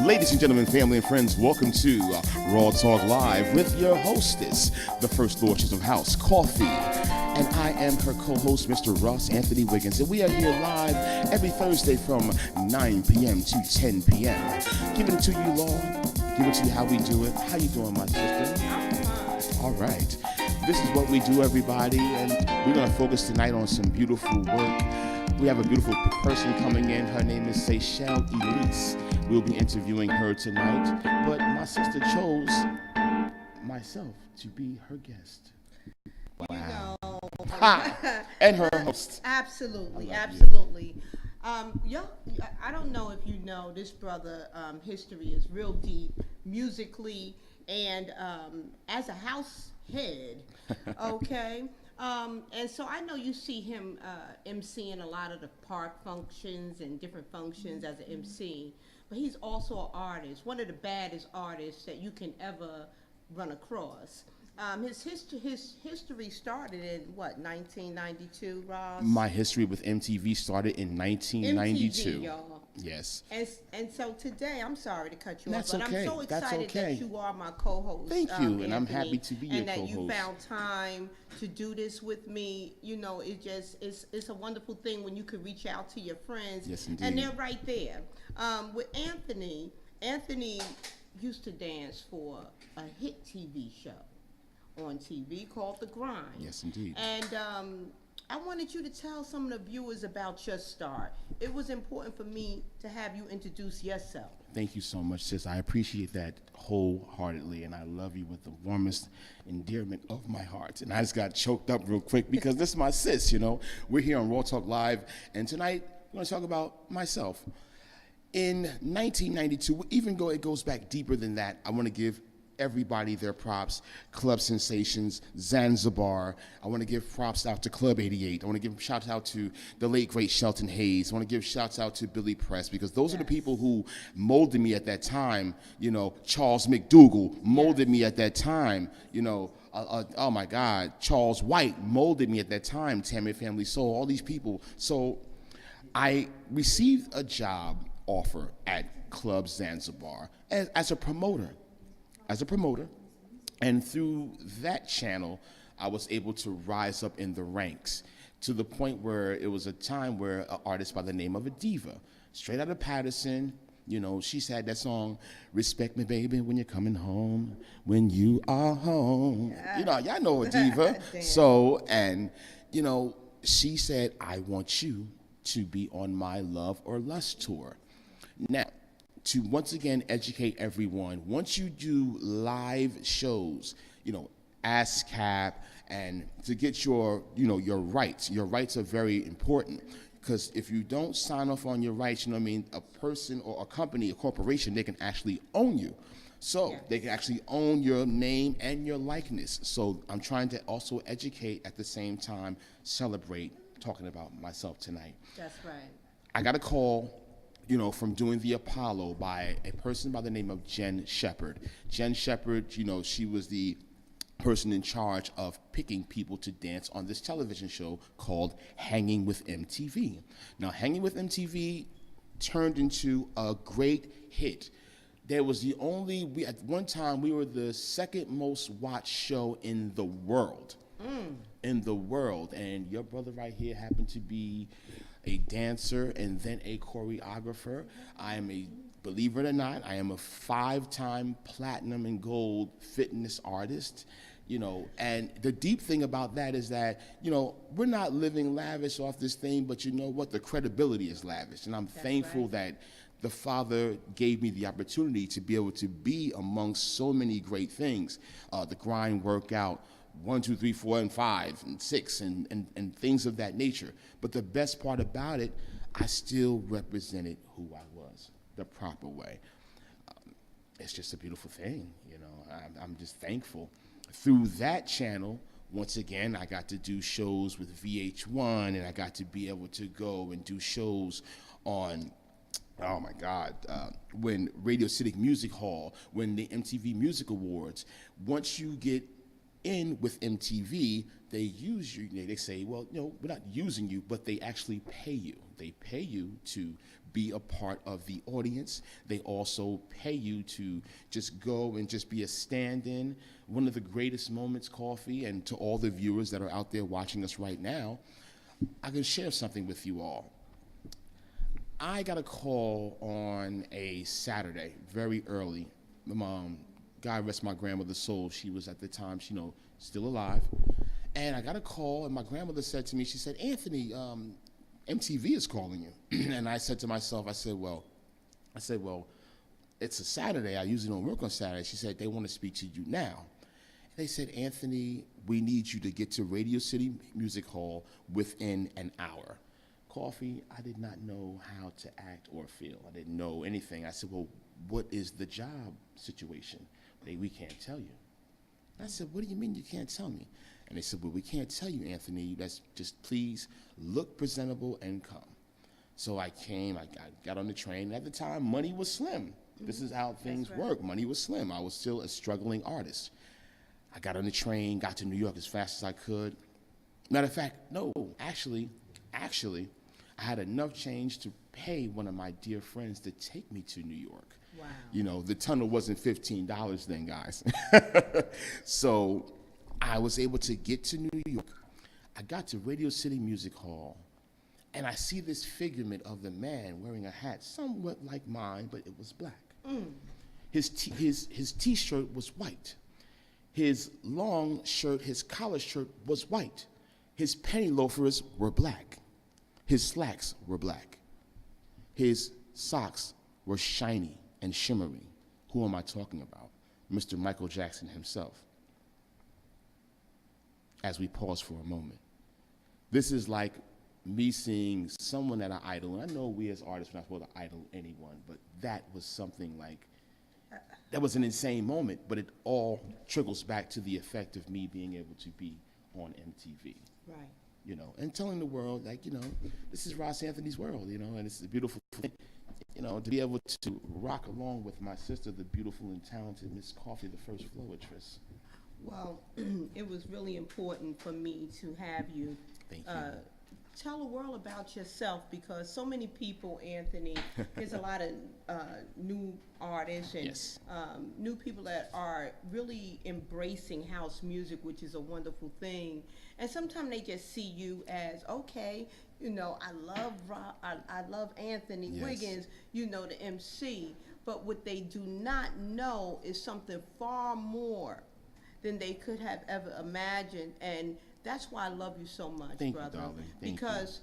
Ladies and gentlemen, family and friends, welcome to Raw Talk Live with your hostess, the First Lordess of House Coffee. And I am her co-host, Mr. Ross Anthony Wiggins. And we are here live every Thursday from 9 p.m. to 10 p.m. Giving it to you, Lord. Giving it to you how we do it. How you doing, my sister? All right. This is what we do, everybody. And we're going to focus tonight on some beautiful work. We have a beautiful person coming in. Her name is Seychelle Elise. We'll be interviewing her tonight. But my sister chose myself to be her guest. Wow. Ha! And her host. Absolutely, absolutely. I don't know if you know this brother. History is real deep musically, and as a house head, okay. And so I know you see him emceeing a lot of the park functions and different functions as an MC, but he's also an artist, one of the baddest artists that you can ever run across. His history started in what, 1992, Ross? My history with MTV started in 1992. MTV, y'all. Yes. And so today, I'm sorry to cut you That's off, but okay. I'm so That's excited okay. that you are my co-host. Thank you, and Anthony, I'm happy to be your and that co-host. you found time to do this with me. You know, it's a wonderful thing when you can reach out to your friends. Yes, indeed. And they're right there. With Anthony used to dance for a hit TV show on TV called The Grind. Yes, indeed. And I wanted you to tell some of the viewers about your start. It was important for me to have you introduce yourself. Thank you so much, sis. I appreciate that wholeheartedly, and I love you with the warmest endearment of my heart. And I just got choked up real quick because this is my sis, you know. We're here on Raw Talk Live, and tonight we're going to talk about myself. In 1992, it goes back deeper than that. I want to give everybody their props. Club Sensations, Zanzibar. I want to give props out to Club 88. I want to give shouts out to the late great Shelton Hayes. I want to give shouts out to Billy Press, because those are the people who molded me at that time. You know, Charles McDougall molded me at that time. You know, oh my God, Charles White molded me at that time. Tammy Family Soul, all these people. So I received a job offer at Club Zanzibar as a promoter. And through that channel, I was able to rise up in the ranks to the point where it was a time where an artist by the name of Adiva, straight out of Patterson, you know, she had that song, "Respect Me, Baby, When You're Coming Home, When You Are Home." Yeah. You know, y'all know Adiva. So, and, you know, she said, "I want you to be on my Love or Lust tour." Now, to once again educate everyone, once you do live shows, you know, ASCAP, and to get your rights are very important, because if you don't sign off on your rights, you know what I mean, a person or a company, a corporation, they can actually own you. So they can actually own your name and your likeness. So I'm trying to also educate at the same time, celebrate, talking about myself tonight. That's right. I got a call, you know, from doing the Apollo by a person by the name of Jen Shepard. Jen Shepard, you know, she was the person in charge of picking people to dance on this television show called Hanging with MTV. Now, Hanging with MTV turned into a great hit. At one time, we were the second most watched show in the world. In the world. And your brother right here happened to be a dancer and then a choreographer. Believe it or not, I am a 5-time platinum and gold fitness artist. You know, and the deep thing about that is that, you know, we're not living lavish off this thing, but you know what? The credibility is lavish. And I'm thankful that the Father gave me the opportunity to be able to be amongst so many great things. The grind workout, 1, 2, 3, 4, and 5, and 6, and things of that nature. But the best part about it, I still represented who I was the proper way. It's just a beautiful thing, you know. I'm just thankful. Through that channel, once again, I got to do shows with VH1, and I got to be able to go and do shows on, oh my God, when Radio City Music Hall, when the MTV Music Awards. Once you get in with MTV, they use you. They say, well, we're not using you, but they actually pay you. They pay you to be a part of the audience. They also pay you to just go and just be a stand-in. One of the greatest moments, Coffee, and to all the viewers that are out there watching us right now, I can share something with you all. I got a call on a Saturday, very early. God rest my grandmother's soul. She was at the time, still alive. And I got a call, and my grandmother said to me, she said, Anthony, MTV is calling you. And I said to myself, I said, well, it's a Saturday. I usually don't work on Saturday. She said, they want to speak to you now. They said, Anthony, we need you to get to Radio City Music Hall within an hour. Coffee, I did not know how to act or feel. I didn't know anything. I said, well, what is the job situation? We can't tell you. I said, what do you mean you can't tell me? And they said, well, we can't tell you, Anthony. Let's just please look presentable and come. So I came, I got on the train. At the time, money was slim. This is how things work. Money was slim. I was still a struggling artist. I got on the train, got to New York as fast as I could. Matter of fact, no, actually, I had enough change to pay one of my dear friends to take me to New York. Wow. The tunnel wasn't $15 then, guys. So I was able to get to New York. I got to Radio City Music Hall, and I see this figment of the man wearing a hat somewhat like mine, but it was black. His T-shirt was white. His long shirt, his collar shirt was white. His penny loafers were black. His slacks were black. His socks were shiny and shimmery. Who am I talking about? Mr. Michael Jackson himself. As we pause for a moment. This is like me seeing someone that I idol, and I know we as artists are not supposed to idol anyone, but that was something like, that was an insane moment, but it all trickles back to the effect of me being able to be on MTV. Right. And telling the world, this is Ross Anthony's world, and it's a beautiful thing, to be able to rock along with my sister, the beautiful and talented Miss Coffee, the first flowettress. Well, it was really important for me to have you. Thank you. Tell the world about yourself, because so many people, Anthony, there's a lot of new artists and Yes. New people that are really embracing house music, which is a wonderful thing. And sometimes they just see you as, okay, I love Anthony Yes. Wiggins, the MC. But what they do not know is something far more than they could have ever imagined. And that's why I love you so much, Thank brother. you, darling. Thank because,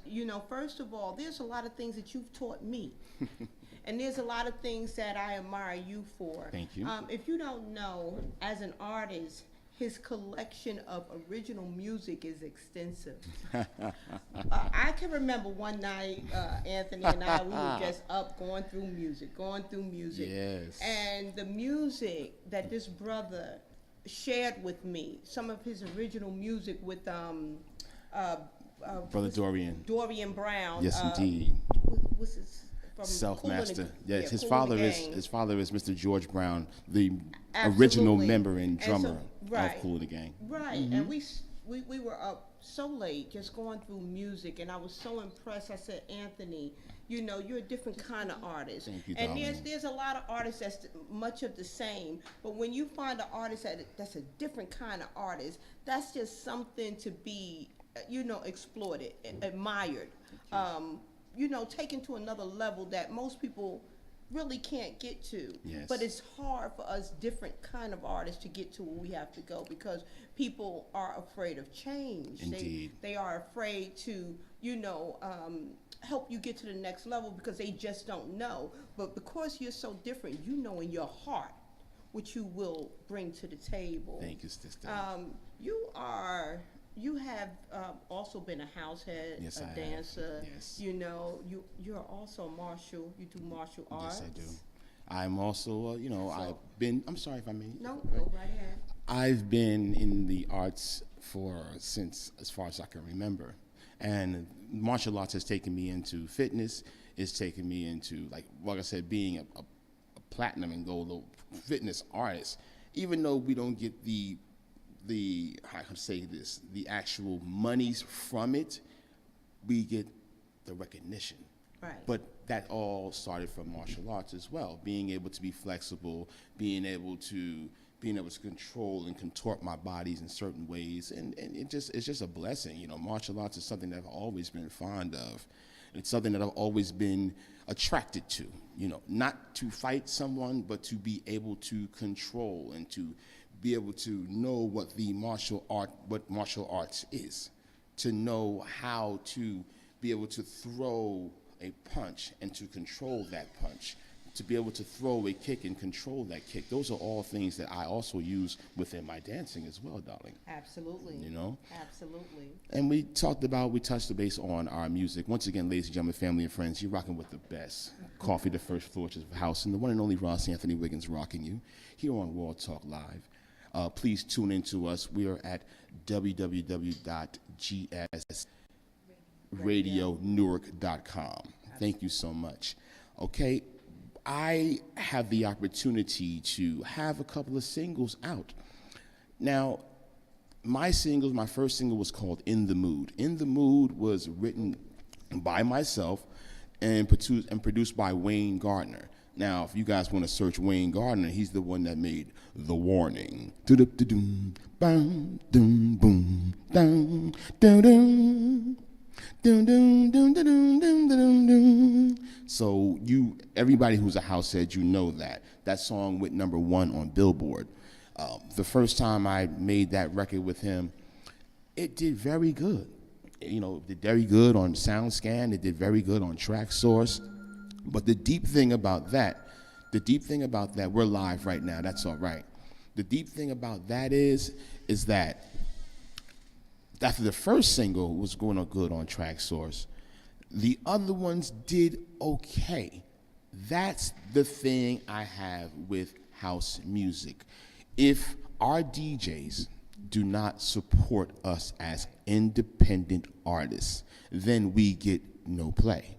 first of all, there's a lot of things that you've taught me. And there's a lot of things that I admire you for. Thank you. If you don't know, as an artist, his collection of original music is extensive. I can remember one night, Anthony and I, we were just up going through music. Yes. And the music that this brother shared with me, some of his original music with Brother Dorian. Dorian Brown. Yes, indeed. What's his from Self-master. Yes, yeah, his Kool father and the is Gang. his father is Mr. George Brown, the Absolutely. original member and And so- drummer right. of Kool and the Gang. Right, and we were up so late just going through music, and I was so impressed. I said, Anthony, you're a different kind of artist. Thank you, and darling. there's a lot of artists that's much of the same, but when you find an artist that's a different kind of artist, that's just something to be, exploited, admired, taken to another level that most people really can't get to. Yes. But it's hard for us different kind of artists to get to where we have to go, because people are afraid of change. Indeed. They are afraid to, help you get to the next level because they just don't know. But because you're so different, in your heart what you will bring to the table. Thank you, sister. You have also been a house head, Yes, I a have. dancer. Yes. You're also a martial. You do martial arts. Yes, I do. I'm also, I've been, I'm sorry if I may. No, go right ahead. I've been in the arts since as far as I can remember. And martial arts has taken me into fitness. It's taken me into, like I said, being a platinum and gold fitness artist. Even though we don't get the how can I say this, the actual monies from it, we get the recognition. Right. But that all started from martial arts as well, being able to be flexible, being able to control and contort my bodies in certain ways, and it's just a blessing. You know, martial arts is something that I've always been fond of. It's something that I've always been attracted to. You know, not to fight someone, but to be able to control and to be able to know what martial arts is, to know how to be able to throw a punch and to control that punch, to be able to throw a kick and control that kick. Those are all things that I also use within my dancing as well, darling. Absolutely. You know? Absolutely. And we touched the base on our music. Once again, ladies and gentlemen, family and friends, you're rocking with the best. Coffee, the first floor to the house, and the one and only Ross Anthony Wiggins rocking you here on World Talk Live. Please tune in to us. We are at www.gsradionewark.com. Thank you so much. Okay, I have the opportunity to have a couple of singles out. Now, my first single was called In the Mood. In the Mood was written by myself and produced by Wayne Gardner. Now, if you guys want to search Wayne Gardner, he's the one that made The Warning. Do-do-do-doom, bam, doom, boom, down, doom, doom, doom, doom, doom, doom, doom, doom. So everybody who's a house head, you know that song went #1 on Billboard. The first time I made that record with him, it did very good. You know, it did very good on SoundScan. It did very good on TrackSource. But the deep thing about that, we're live right now, that's all right. The deep thing about that is that after the first single was going on good on TrackSource, the other ones did okay. That's the thing I have with house music. If our DJs do not support us as independent artists, then we get no play.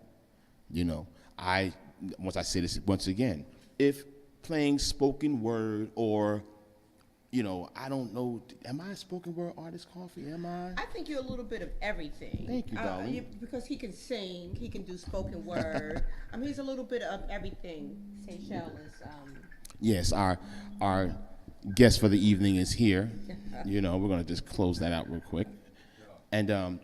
You know, I say this once again, if playing spoken word or, you know, I don't know, am I a spoken word artist, Coffee? Am I? I think you're a little bit of everything. Thank you, darling. Because he can sing, he can do spoken word. He's a little bit of everything. Seychelles is. Yes, our guest for the evening is here. You know, we're gonna just close that out real quick. And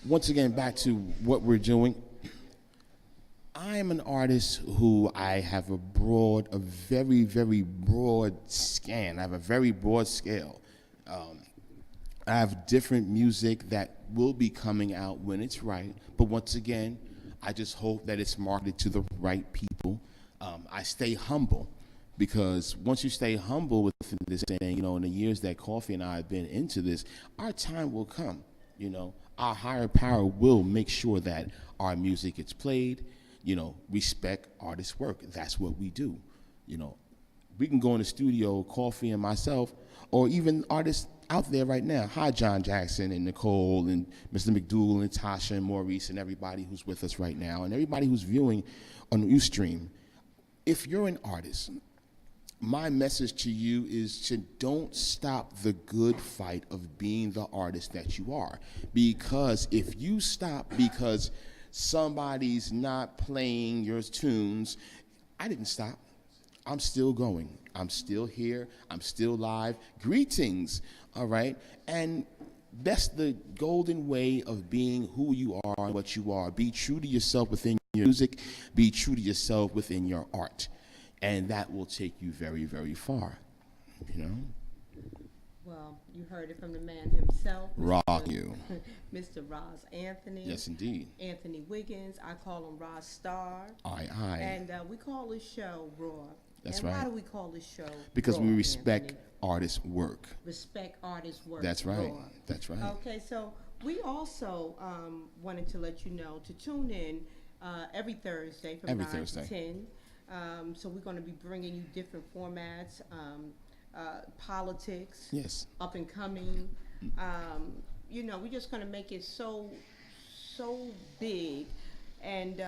once again, back to what we're doing. I am an artist who I have a very, very broad scan. I have a very broad scale. I have different music that will be coming out when it's right. But once again, I just hope that it's marketed to the right people. I stay humble because once you stay humble with this thing, you know, in the years that Coffee and I have been into this, our time will come. You know, our higher power will make sure that our music gets played. You know, respect artists' work. That's what we do. You know, we can go in the studio, Coffee and myself, or even artists out there right now. Hi, John Jackson and Nicole and Mr. McDougal and Tasha and Maurice and everybody who's with us right now and everybody who's viewing on Ustream. If you're an artist, my message to you is to don't stop the good fight of being the artist that you are. Because if you stop because somebody's not playing your tunes, I didn't stop. I'm still going. I'm still here. I'm still live. Greetings, all right? And that's the golden way of being who you are and what you are. Be true to yourself within your music. Be true to yourself within your art. And that will take you very, very far, you know? Well, you heard it from the man himself. Rock you. Mr. Ross Anthony. Yes, indeed. Anthony Wiggins. I call him Ross Star. Aye. And we call this show Raw. That's and right. Why do we call this show Because Raw, we respect Anthony? artists' work. Respect artists' work. That's right. Raw. That's right. Okay, so we also wanted to let you know to tune in every Thursday from 9 to 10. So we're going to be bringing you different formats, politics, yes, up and coming. You know, we're just going to make it so big, and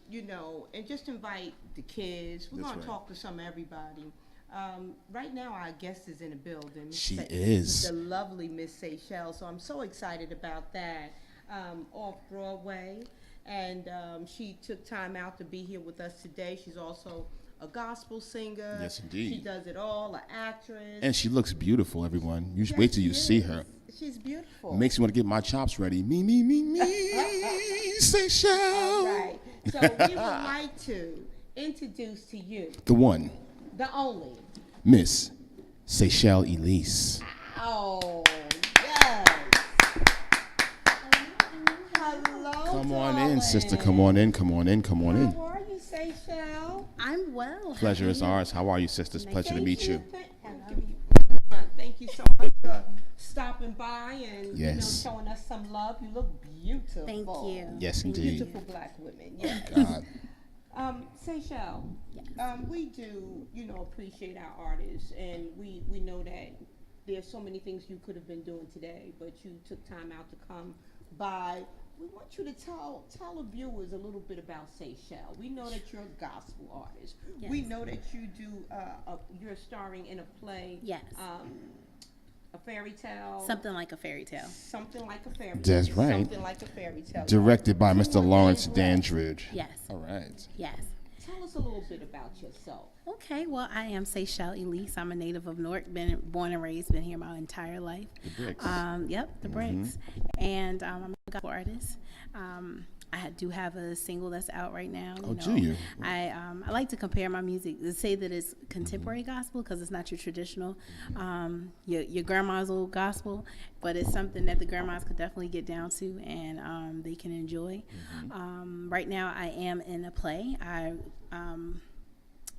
you know, and just invite the kids. We're going to talk to everybody. Right now, our guest is in the building. She is. The lovely Miss Seychelle. So I'm so excited about that. Off Broadway. And she took time out to be here with us today. She's also a gospel singer. Yes, indeed. She does it all, an actress. And she looks beautiful, everyone. You should Yes, wait till you she see is. her. She's beautiful. Makes me want to get my chops ready. Me, Seychelle. All right. So we would like to introduce to you The one, the only. Miss Seychelle Elise. Oh, yes. Hello, Come on in, darling. sister. Come on in. Come on in. Come on in. How are you, Seychelle? I'm well. Pleasure is ours. How are you, sister? It's a pleasure to meet you. Thank you so much for stopping by and Yes. showing us some love. You look beautiful. Thank you. Yes, indeed. Beautiful black women. Yes. God. Seychelle, Yes. we do, appreciate our artists, and we know that there's so many things you could have been doing today, but you took time out to come by. We want you to tell the viewers a little bit about Seychelle. We know that you're a gospel artist. Yes. We know that you do. You're starring in a play. Yes. A fairy tale. Something like a fairy tale. Something like a fairy. That's right. Something like a fairy tale. Directed by Who Mr. are you Lawrence as well? Dandridge. Yes. All right. Yes. Tell us a little bit about yourself. Okay, well, I am Seychelle Elise. I'm a native of Newark, been born and raised, been here my entire life. The bricks. Yep, the bricks. And I'm a gospel artist. I do have a single that's out right now. Oh, do you? I like to compare my music to say that it's contemporary gospel because it's not your traditional, your grandma's old gospel, but it's something that the grandmas could definitely get down to and they can enjoy. Right now, I am in a play. I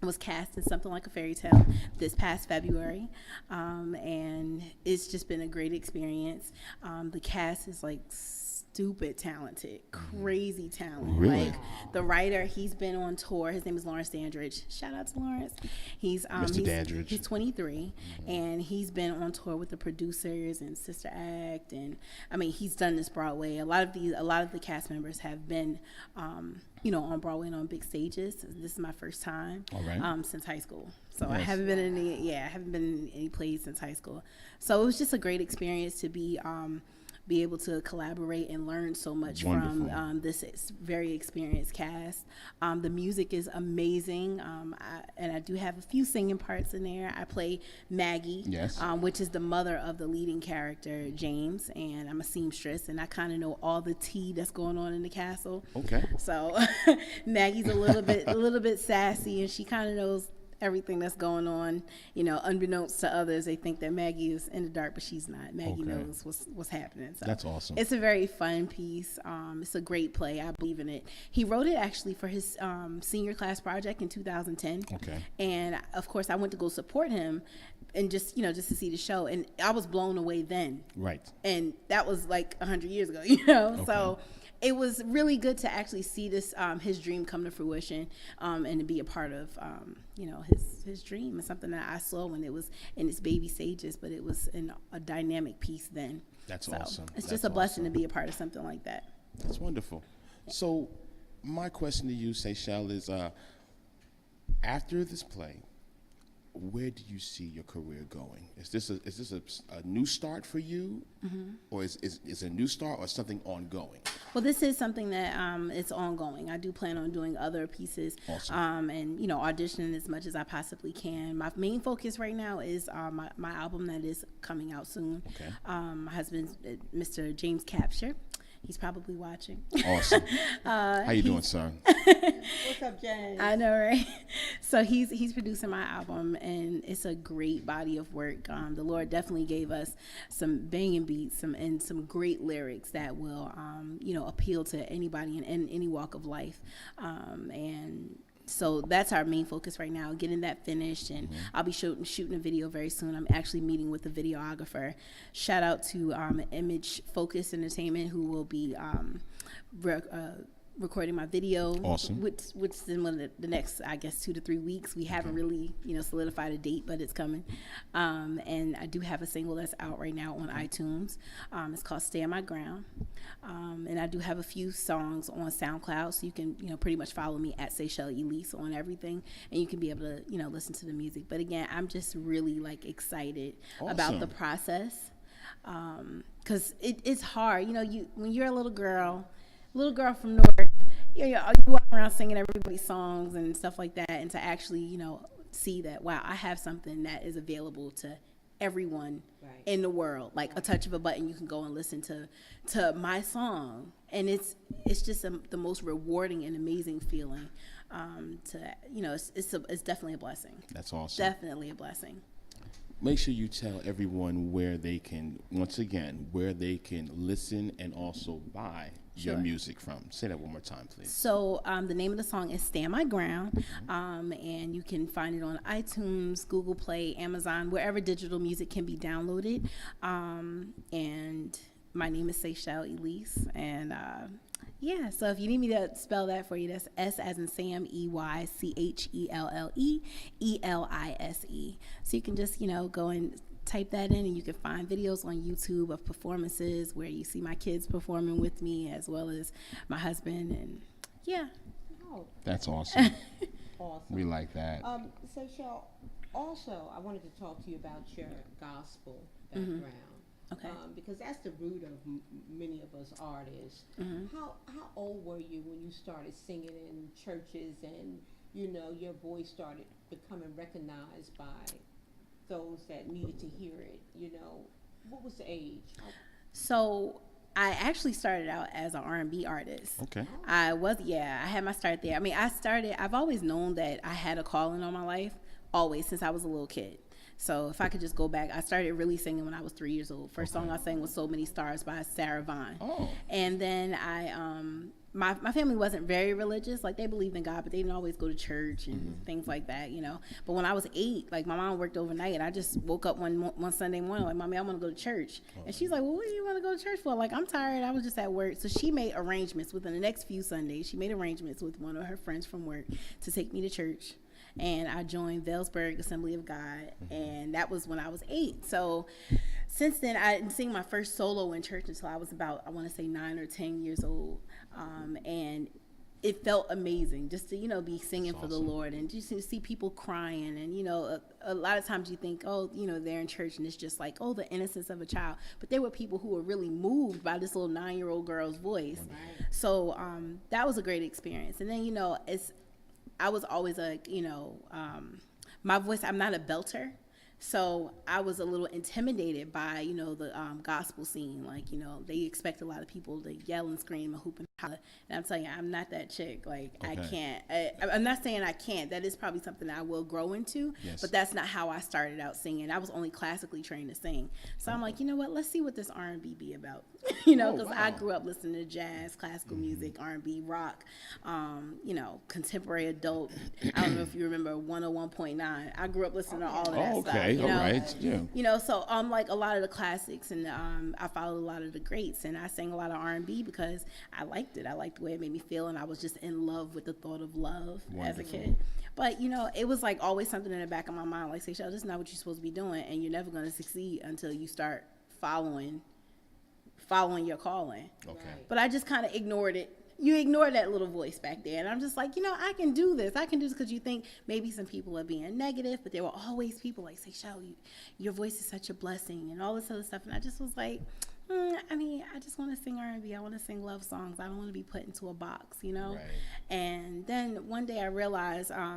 was cast in Something Like a Fairy Tale this past February, and it's just been a great experience. The cast is like stupid talented, crazy talent. Really? Like the writer, he's been on tour. His name is Lawrence Dandridge. Shout out to Lawrence. He's Mr. Dandridge. He's 23, and he's been on tour with the producers and Sister Act, and I mean he's done this Broadway. A lot of the cast members have been, on Broadway and on big stages. This is my first time. All right. Since high school. So I Yes. haven't been in any plays since high school. So it was just a great experience to be able to collaborate and learn so much Wonderful. from this very experienced cast. The music is amazing, and I do have a few singing parts in there. I play Maggie, Yes. which is the mother of the leading character, James, and I'm a seamstress, and I kind of know all the tea that's going on in the castle. Okay. So Maggie's a little bit sassy, and she kind of knows everything that's going on. Unbeknownst to others, they think that Maggie is in the dark, but she's not. Maggie Okay. knows what's happening. So That's awesome. It's a very fun piece. It's a great play. I believe in it. He wrote it actually for his senior class project in 2010. Okay. And of course, I went to go support him, and just to see the show, and I was blown away then. Right. And that was like 100 years ago. So it was really good to actually see this his dream come to fruition, and to be a part of his dream. It's something that I saw when it was in its baby stages, but it was in a dynamic piece then. That's So awesome. it's That's just a blessing awesome. to be a part of something like that. That's wonderful. So, my question to you, Seychelle, is after this play, where do you see your career going? Is this a new start for you, or is it a new start or something ongoing? Well, this is something that it's ongoing. I do plan on doing other pieces, Awesome. and auditioning as much as I possibly can. My main focus right now is my album that is coming out soon. Okay. My husband, Mr. James Capture, he's probably watching. Awesome. How you doing, sir? What's up, Jen? I know, right? So he's producing my album, and it's a great body of work. The Lord definitely gave us some banging beats, and some great lyrics that will, appeal to anybody in any walk of life, and. So that's our main focus right now, getting that finished, and I'll be shooting a video very soon. I'm actually meeting with a videographer. Shout out to Image Focus Entertainment, who will be recording my video, Awesome. which is in one of the next, I guess, 2 to 3 weeks. We haven't really, solidified a date, but it's coming. And I do have a single that's out right now on iTunes. It's called Stand My Ground. And I do have a few songs on SoundCloud, so you can, pretty much follow me at Seychelle Elise on everything, and you can be able to, listen to the music. But again, I'm just really like excited about the process, because it's hard. When you're a little girl from Newark, you walk around singing everybody's songs and stuff like that, and to actually, see that, wow, I have something that is available to everyone in the world. Like a touch of a button, you can go and listen to my song, and it's just the most rewarding and amazing feeling. It's definitely a blessing. That's awesome. Definitely a blessing. Make sure you tell everyone where they can listen and also buy your music from. Say that one more time, please. So the name of the song is Stand My Ground, and you can find it on iTunes, Google Play, Amazon, wherever digital music can be downloaded. And my name is Seychelle Elise, and so if you need me to spell that for you, that's S as in Sam, EYCHELLE ELISE. So you can just, go and type that in, and you can find videos on YouTube of performances where you see my kids performing with me, as well as my husband, and That's awesome. Awesome. We like that. Seychelle, also, I wanted to talk to you about your gospel background. Okay. Because that's the root of many of us artists. How old were you when you started singing in churches, and your voice started becoming recognized by those that needed to hear it? What was the age? So I actually started out as an R&B artist. Okay. I had my start there. I mean, I've always known that I had a calling on my life, always, since I was a little kid. So if I could just go back, I started really singing when I was 3 years old. First song I sang was So Many Stars by Sarah Vaughan. Oh. And then my family wasn't very religious. Like, they believed in God, but they didn't always go to church and things like that, But when I was 8, like, my mom worked overnight, and I just woke up one Sunday morning, like, Mommy, I want to go to church. And she's like, well, what do you want to go to church for? Like, I'm tired. I was just at work. So she made arrangements within the next few Sundays. She made arrangements with one of her friends from work to take me to church. And I joined Vailsburg Assembly of God, and that was when I was 8. So since then, I didn't sing my first solo in church until I was about, I want to say, 9 or 10 years old. And it felt amazing just to, be singing for the Lord, and just to see people crying. And, a lot of times you think, they're in church and it's just like, the innocence of a child. But there were people who were really moved by this little 9-year-old girl's voice. Right. So that was a great experience. And then, I was always my voice, I'm not a belter. So I was a little intimidated by, the gospel scene. Like, they expect a lot of people to yell and scream and hoop and holler. And I'm telling you, I'm not that chick. Like, okay. I can't. I'm not saying I can't. That is probably something I will grow into. Yes. But that's not how I started out singing. I was only classically trained to sing. So I'm like, what? Let's see what this R&B be about. Because I grew up listening to jazz, classical music, R&B, rock, contemporary adult. I don't know if you remember 101.9. I grew up listening to all of that stuff. Okay, all right, yeah. So like a lot of the classics, and I followed a lot of the greats, and I sang a lot of R&B because I liked it. I liked the way it made me feel, and I was just in love with the thought of love as a kid. But, it was like always something in the back of my mind, like, Seychelle, this is not what you're supposed to be doing, and you're never going to succeed until you start following your calling. Okay. But I just kind of ignored it. You ignore that little voice back there. And I'm just like, I can do this. Because you think maybe some people are being negative, but there were always people like, Seychelle, your voice is such a blessing and all this other stuff. And I just was like, I just want to sing R&B. I want to sing love songs. I don't want to be put into a box, Right. And then one day I realized I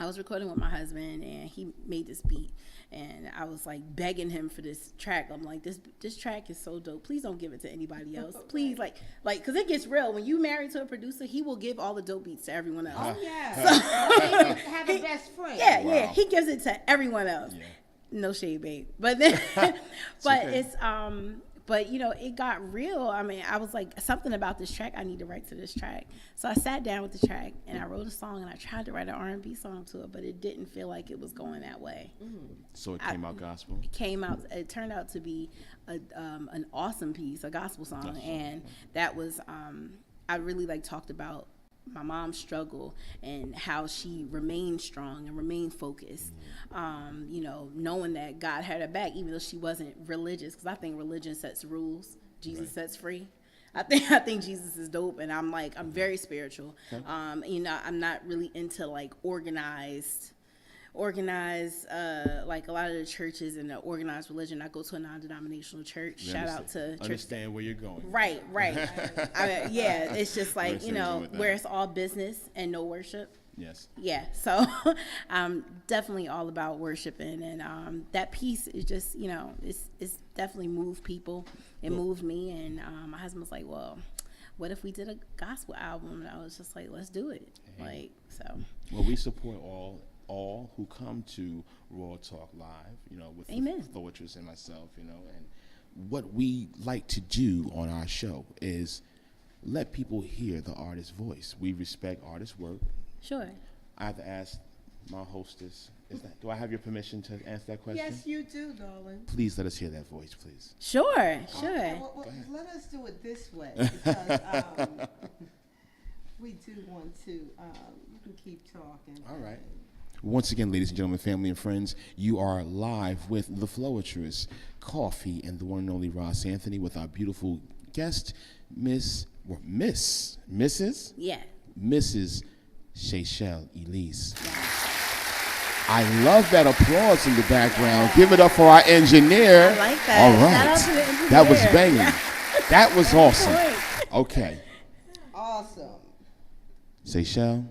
was recording with my husband, and he made this beat, and I was like begging him for this track. I'm like, this track is so dope. Please don't give it to anybody else. Please, like, because it gets real. When you married to a producer, he will give all the dope beats to everyone else. Oh yeah, have a best friend. Yeah, wow. Yeah, he gives it to everyone else. Yeah. No shade, babe. But then, it's But, it got real. I was like, something about this track, I need to write to this track. So I sat down with the track, and I wrote a song, and I tried to write an R&B song to it, but it didn't feel like it was going that way. So it came out gospel? It turned out to be an awesome piece, a gospel song. And that was, I really like talked about my mom's struggle and how she remained strong and remained focused. You know, knowing that God had her back, even though she wasn't religious, because I think religion sets rules, Jesus sets free. I think Jesus is dope, and I'm very spiritual. You know, I'm not really into like organized like a lot of the churches in the organized religion. I go to a non-denominational church. Shout out to Understand where you're going. Right. Yeah, it's just like, you know, where it's all business and no worship. Yes. Yeah, so I'm definitely all about worshiping, and that piece is just, you know, it's definitely moved people. It moved me, and my husband was like, well, what if we did a gospel album? And I was just like, let's do it. Like, so. Well, we support all who come to Raw Talk Live, you know, with Amen. the Flowetras and myself, you know, and what we like to do on our show is let people hear the artist's voice. We respect artists' work. Sure. I have to ask my hostess, do I have your permission to answer that question? Yes, you do, darling. Please let us hear that voice, please. Sure. Okay, well, let us do it this way, because we do want to. You can keep talking. All right. Once again, ladies and gentlemen, family and friends, you are live with the Flowetras, Coffee, and the one and only Ross Anthony with our beautiful guest, Mrs. Yeah. Mrs. Seychelle Elise. I love that applause in the background. Give it up for our engineer. I like that. All right. Shout out to the engineer. That was banging. That was awesome. Okay. Awesome. Seychelle,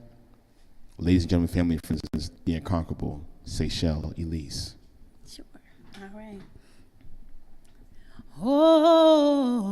ladies and gentlemen, family and friends, the incomparable Seychelle Elise. Sure. All right. Oh,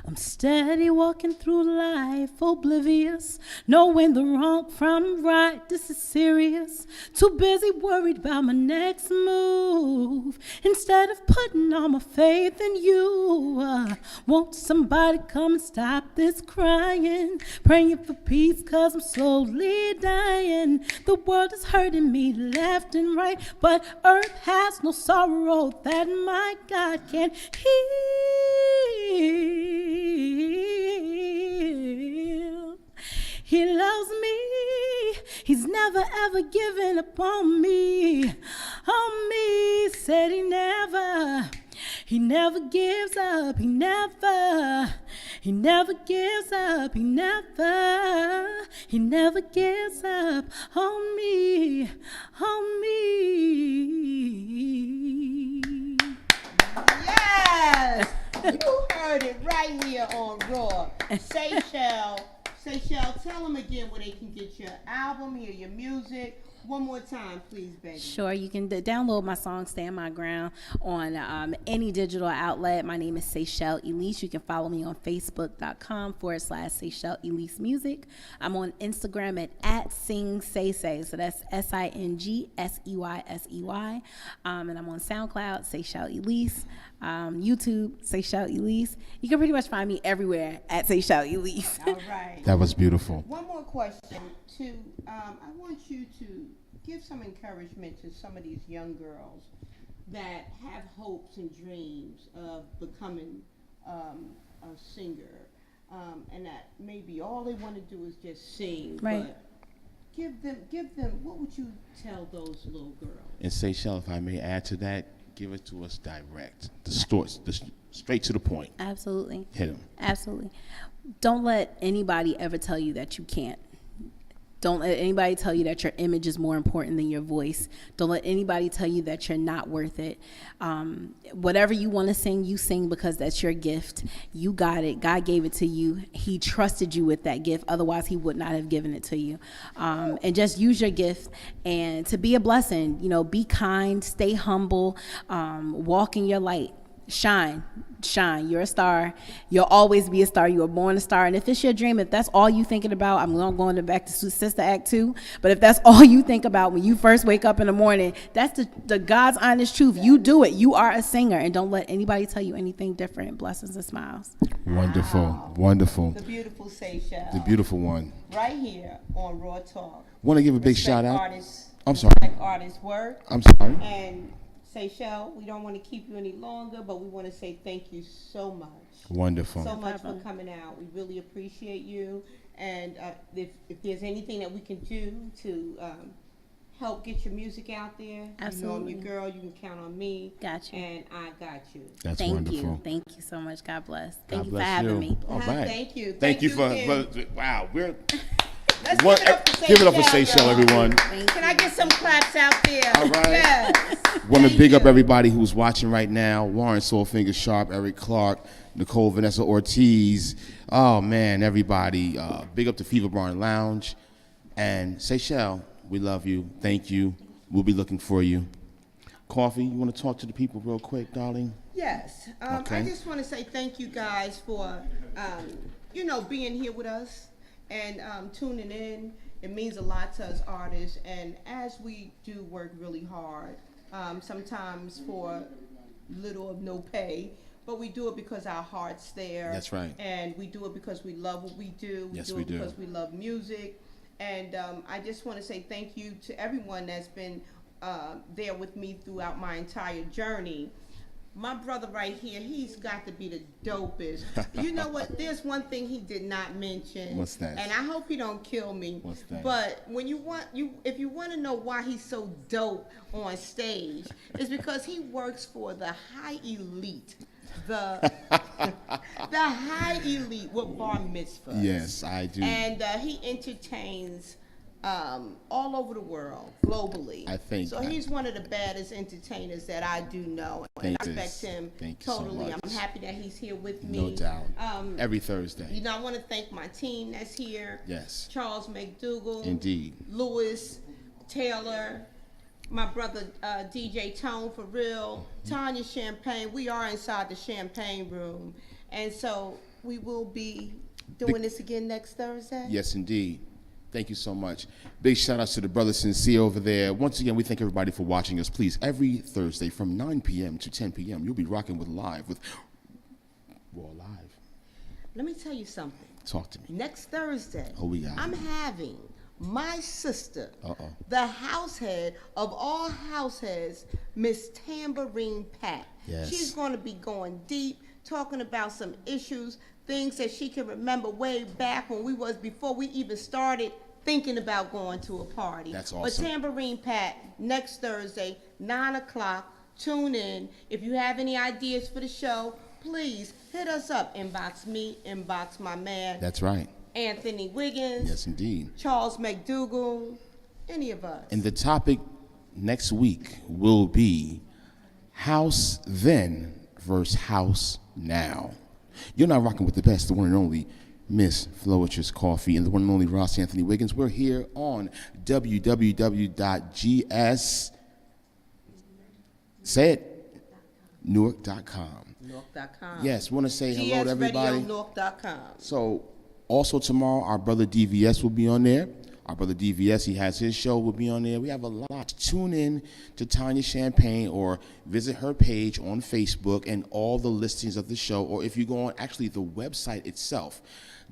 I'm steady walking through life, oblivious, knowing the wrong from right. This is serious. Too busy worried about my next move, instead of putting all my faith in you. Won't somebody come and stop this crying? Praying for peace, 'cause I'm slowly dying. The world is hurting me left and right, but earth has no sorrow that my God can heal. He loves me. He's never ever given up on me. On me. Said he never gives up. He never gives up. He never gives up on me. On me. Yes, you heard it right here on Raw. Seychelle, tell them again where they can get your album, hear your music. One more time, please, baby. Sure, you can download my song Stand My Ground on any digital outlet. My name is Seychelle Elise. You can follow me on Facebook.com/Seychelle Elise Music. I'm on Instagram at SingSeysey. So that's SINGSEYSEY. And I'm on SoundCloud, Seychelle Elise. YouTube, Seychelle Elise. You can pretty much find me everywhere at Seychelle Elise. All right. That was beautiful. One more question. I want you to give some encouragement to some of these young girls that have hopes and dreams of becoming a singer, and that maybe all they want to do is just sing. Right. But give them. What would you tell those little girls? And Seychelle, if I may add to that, give it to us direct. Straight to the point. Absolutely. Hit them. Absolutely. Don't let anybody ever tell you that you can't. Don't let anybody tell you that your image is more important than your voice. Don't let anybody tell you that you're not worth it. Whatever you want to sing, you sing because that's your gift. You got it. God gave it to you. He trusted you with that gift. Otherwise, he would not have given it to you. And just use your gift and to be a blessing. You know, be kind, stay humble, walk in your light. Shine. You're a star. You'll always be a star. You were born a star. And if it's your dream, if that's all you thinking about, I'm going back to Sister Act 2. But if that's all you think about when you first wake up in the morning, that's the God's honest truth. You do it. You are a singer, and don't let anybody tell you anything different. Blessings and smiles. Wonderful. Wow. Wonderful. The beautiful Seychelle. The beautiful one. Right here on Raw Talk. Want to give a big Respect shout out. Artists, I'm sorry. respect artists' work. I'm sorry. And Seychelle, we don't want to keep you any longer, but we want to say thank you so much. Wonderful. So much for problem. coming out. We really appreciate you. And if there's anything that we can do to help get your music out there, you know I'm Absolutely. your girl. You can count on me. Got you. And I got you. That's Thank wonderful. you. Thank you so much. God bless. Thank God you bless for having you. me. All right. Thank you. Thank you for, again. wow, we're Let's one, give it up for Seychelle, Seychelle, everyone. Thank Can I get some claps out there? All right. Yes. Want to Thank big up you. everybody who's watching right now. Warren Soulfinger Sharp, Eric Clark, Nicole Vanessa Ortiz. Oh man, everybody. Big up to Fever Barn Lounge. And Seychelle, we love you. Thank you. We'll be looking for you. Coffee, you want to talk to the people real quick, darling? Yes. Okay. I just want to say thank you guys for, being here with us and tuning in. It means a lot to us artists. And as we do work really hard, sometimes for little or no pay, but we do it because our heart's there. That's right. And we do it because we love what we do. Yes, do we it do. because we love music. And I just want to say thank you to everyone that's been there with me throughout my entire journey. My brother right here, he's got to be the dopest. You know what? There's one thing he did not mention. What's that? And I hope he don't kill me. What's that? But when if you want to know why he's so dope on stage, it's because he works for the high elite. The high elite with bar mitzvahs. Yes, I do. And he entertains all over the world, globally. I think so. He's one of the baddest entertainers that I do know. And I respect him Thank you so totally. much. I'm happy that he's here with me. No doubt. Um, Every Thursday. You know, I want to thank my team that's here. Yes. Charles McDougall. Indeed. Lewis Taylor. My brother DJ Tone for real. Tanya Champagne. We are inside the Champagne Room. And so we will be doing this again next Thursday. Yes, indeed. Thank you so much. Big shout outs to the brother Sincere over there. Once again, we thank everybody for watching us. Please, every Thursday from 9 p.m. to 10 p.m., you'll be rocking with Raw Live. Let me tell you something. Talk to me. Next Thursday, Oh, we got it. I'm having my sister, Uh-oh. the house head of all house heads, Miss Tambourine Pat. Yes. She's going to be going deep, talking about some issues, things that she can remember way back when before we even started thinking about going to a party. That's But awesome. Tambourine Pat, next Thursday, 9 o'clock, tune in. If you have any ideas for the show, please hit us up. Inbox me, inbox my man, That's right. Anthony Wiggins, Yes, indeed. Charles McDougall, any of us. And the topic next week will be House Then versus House Now. You're not rocking with the best, the one and only Miss Floetcher's Coffee and the one and only Ross Anthony Wiggins. We're here on www.gs. Say it. Newark.com. Newark.com. Yes, want to say hello to everybody. GSRadioNewark.com. So, also tomorrow, our brother DVS will be on there. Our brother DVS, he has his show, will be on there. We have a lot. Tune in to Tanya Champagne or visit her page on Facebook and all the listings of the show. Or if you go on actually the website itself,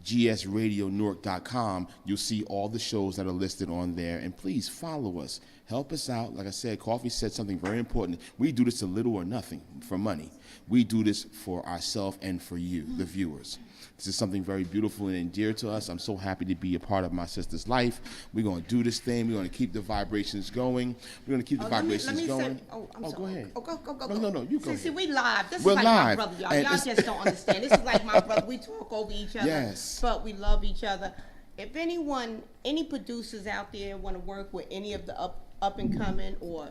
gsradionewark.com, you'll see all the shows that are listed on there. And please follow us. Help us out. Like I said, Coffee said something very important. We do this to little or nothing for money. We do this for ourselves and for you, the viewers. This is something very beautiful and dear to us. I'm so happy to be a part of my sister's life. We're going to do this thing. We're going to keep the vibrations going. We're going to keep the vibrations going. I'm sorry. Go ahead. Go. No, you go See, ahead. we live. This We're is like live. my brother, y'all. And Y'all it's- just don't understand. This is like my brother. We talk over each other. Yes. But we love each other. If any producers out there want to work with any of the up and coming, or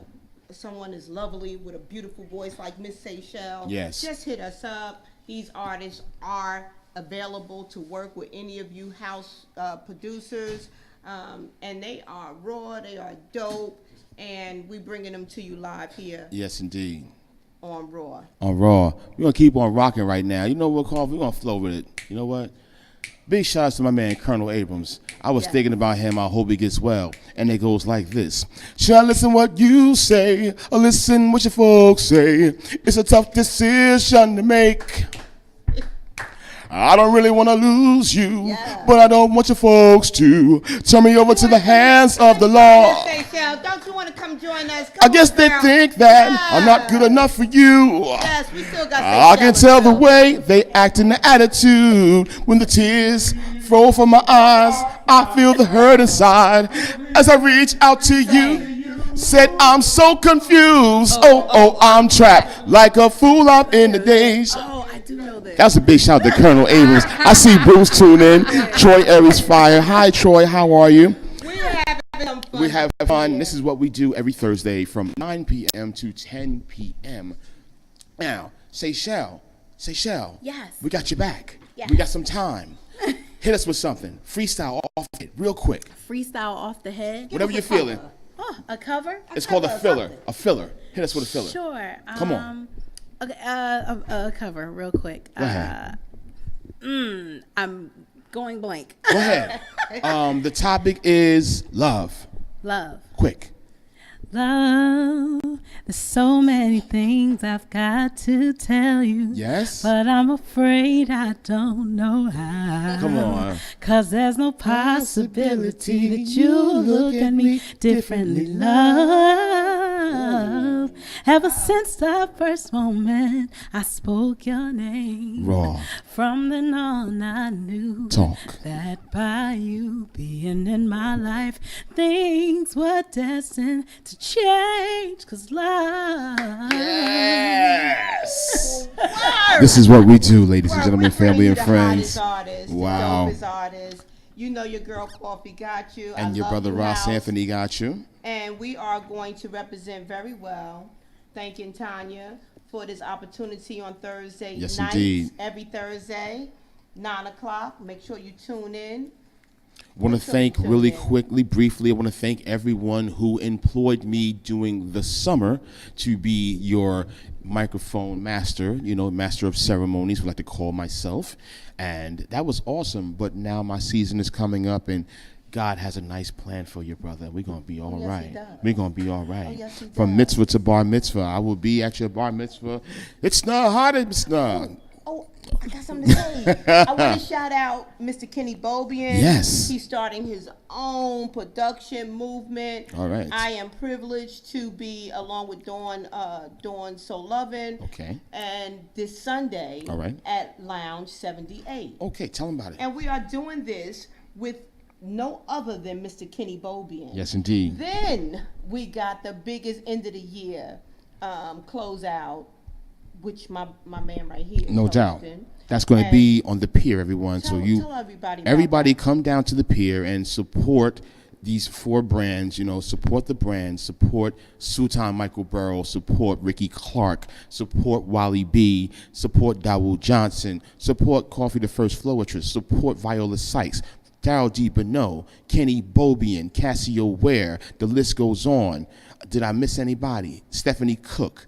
someone is lovely with a beautiful voice like Miss Seychelle, Yes. just hit us up. These artists are available to work with any of you house producers, and they are raw, they are dope, and we bringing them to you live here Yes, indeed. on Raw. On Raw. We're going to keep on rocking right now. You know what, Coffee? We're going to flow with it. You know what? Big shout out to my man, Colonel Abrams. I was Yeah. thinking about him. I hope he gets well. And it goes like this. Should I listen what you say or listen what your folks say? It's a tough decision to make. I don't really want to lose you, Yeah. but I don't want your folks to turn me over to the hands of the law. Miss Seychelle, don't you want to come join us. I Come guess on, they girl. think that I'm not good enough for you. Yes, we still got I can that tell the shower, way they act in the attitude. When the tears flow from my eyes, I feel the hurt inside as I reach out to you. Said I'm so confused. Oh, I'm trapped like a fool. I'm in the daze. Oh, I do know this. That's a big shout out to Colonel Abrams. I see Bruce tune in. Troy Aries Fire. Hi, Troy. How are you? We're having some fun. We have fun. This is what we do every Thursday from 9 p.m. to 10 p.m. Now, Seychelle. Yes. We got your back. Yes. We got some time. Hit us with something. Freestyle off it real quick. Freestyle off the head. Whatever you're feeling. Oh, a cover? It's called a filler. A filler. Hit us with a filler. Sure. Come on. Okay, a cover real quick. Go ahead. I'm going blank. Go ahead. The topic is love. Love. Quick. Love, there's so many things I've got to tell you. Yes. But I'm afraid I don't know how. Come on. 'Cause there's no possibility that you'll look at me differently, love. Ever since the first moment I spoke your name. Raw. From then on I knew Talk. that by you being in my life, things were destined to change. 'Cause love. Yes. This is what we do, ladies and We're gentlemen, bringing family you and the friends. hottest artists, Wow. the dopest artists. You know your girl Coffee got you. And I your love brother you, Ross House. Anthony got you. And we are going to represent very well. Thanking Tanya for this opportunity on Thursday Yes, nights. indeed. Every Thursday, 9 o'clock. Make sure you tune in. Want to Sure, thank sure, really yeah. quickly, briefly, I want to thank everyone who employed me during the summer to be your microphone master, master of ceremonies, we like to call myself. And that was awesome. But now my season is coming up and God has a nice plan for you, brother. We're going to be all yes, right. he does. We're going to be all right. yes, he From does. mitzvah to bar mitzvah, I will be at your bar mitzvah. It's not hard, it's not. Oh, I got something to say. I want to shout out Mr. Kenny Bobian. Yes. He's starting his own production movement. All right. I am privileged to be along with Dawn So Lovin'. Okay. And this Sunday All right. at Lounge 78. Okay, tell them about it. And we are doing this with no other than Mr. Kenny Bobian. Yes, indeed. Then we got the biggest end of the year closeout, which my man right here. is No doubt. hosting. That's going to And be on the pier, everyone. Tell everybody. about Everybody that. come down to the pier and support these 4 brands, support the brands, support Sultan Michael Burrow, support Ricky Clark, support Wally B, support Dawood Johnson, support Coffee the First Flowettress, support Viola Sykes, Daryl D. Bonneau, Kenny Bobian, Cassio Ware, the list goes on. Did I miss anybody? Stephanie Cook,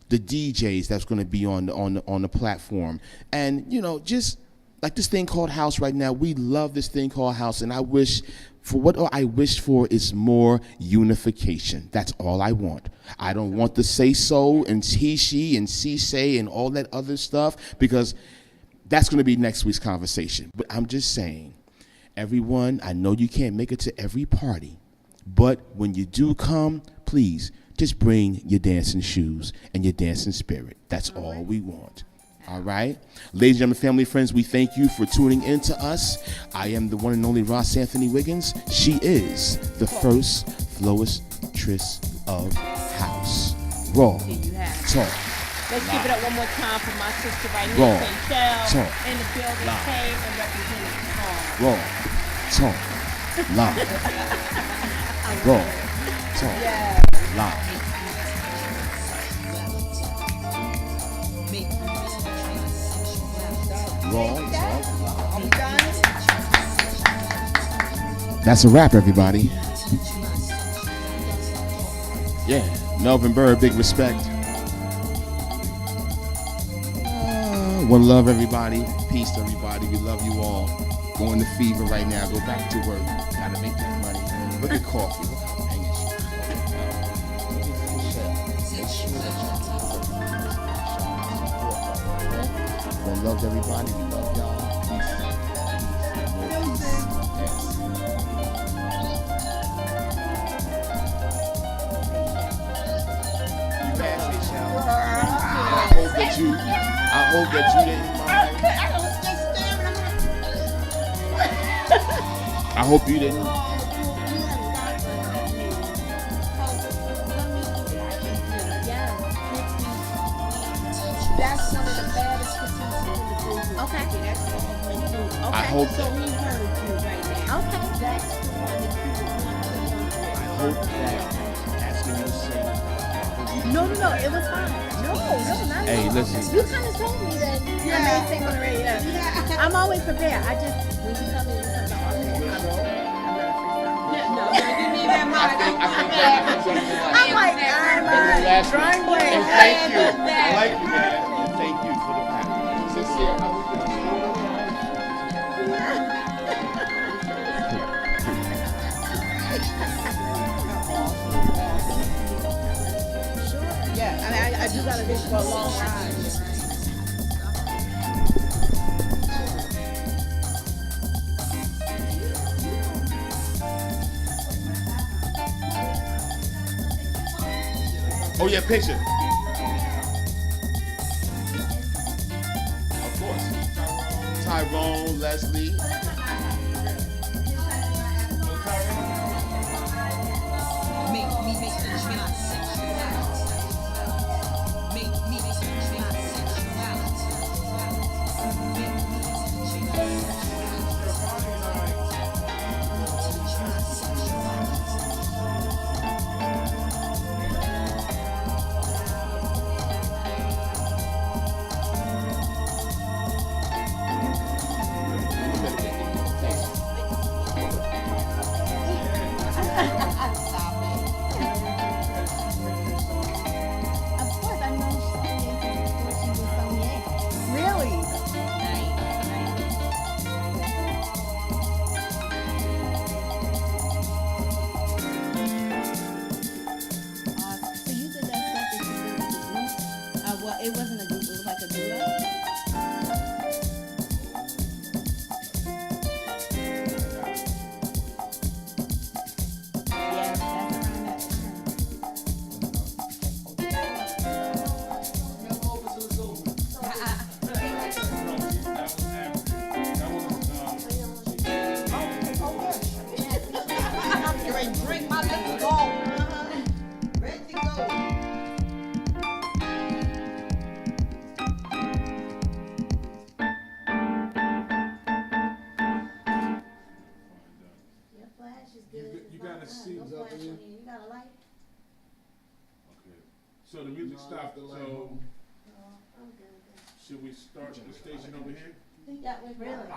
the DJs that's going to be on the platform. And, just like this thing called House right now, we love this thing called House, and I wish for is more unification. That's all I want. I don't want the say so and he, she, and she say and all that other stuff, because that's going to be next week's conversation. But I'm just saying, everyone, I know you can't make it to every party, but when you do come, please just bring your dancing shoes and your dancing spirit. That's all we want. All right? Ladies and gentlemen, family, friends, we thank you for tuning in to us. I am the one and only Ross Anthony Wiggins. She is the first flowettress of house. Raw Here you have it. talk. Let's give it up one more time for my sister right here, Raw. Seychelle, Talk. in the building, Live. came and represented home. Raw talk. Live. Raw talk. Yeah. Live. Raw talk. Are we done? That's a wrap, everybody. Yeah, Melvin Bird, big respect. One love, everybody. Peace to everybody. We love you all. Going to fever right now. Go back to work. Gotta make that money. Look at Coffee. Look how banging she is. Make sure that you one love to everybody. We love y'all. Peace. Yes. Michelle. I hope that you didn't mind. I was just staring. I hope you didn't. That's one of the baddest critiques in the business. Okay. I hope So he heard you right now. Okay. That's the one that you would want to I hope that asking you to sing. No, it was fine. No, not at Hey, all. listen. You kind of told me that I may sing on the radio. I'm always prepared. I just, when you come in with something off the I'm No, you need that mic. I'm like, drawing blank. And thank you. I like you, man. And thank you for the package. Sincere, how was Yeah, I do got a vision for a long ride. Oh yeah, picture. Of course. Tyrone, Leslie. Make me make the transsexuality. Make me make the transsexuality. Make me Of course, I know Sonya before she was Sonya. Really? So you did that stuff that you did with the group? Well, it wasn't a group, it was like a duo. Yeah, that's around that time. You ready to drink my liquor? Go. Ready to go. Your flash is good. You gotta see. No flash on you. You got a light? Okay. So the music stopped. So Oh, I'm good. should we start the station over here? He got one. Really? Really?